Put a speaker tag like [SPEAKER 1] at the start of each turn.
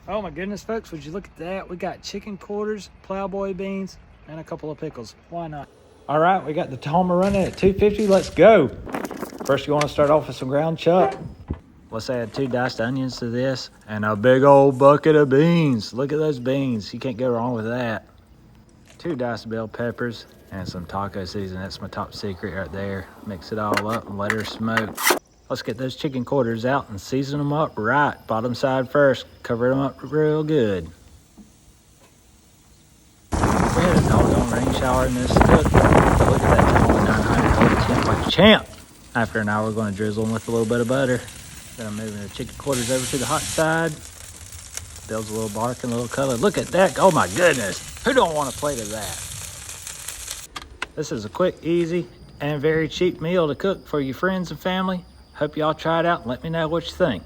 [SPEAKER 1] Oh my goodness, folks, would you look at that? We got chicken quarters, plowboy beans, and a couple of pickles. Why not? All right, we got the timer running at 250. Let's go. First, you want to start off with some ground chuck. Let's add 2 diced onions to this and a big old bucket of beans. Look at those beans. You can't go wrong with that. 2 diced bell peppers and some taco seasoning. That's my top secret right there. Mix it all up and let her smoke. Let's get those chicken quarters out and season them up right. Bottom side first. Cover them up real good. We had a doggone rain shower in this cook. But look at that tall 900 hold temp like a champ. After an hour, we're going to drizzle them with a little bit of butter. Then I'm moving the chicken quarters over to the hot side. Builds a little bark and a little color. Look at that. Oh my goodness. Who don't want a plate of that? This is a quick, easy, and very cheap meal to cook for your friends and family. Hope y'all try it out and let me know what you think.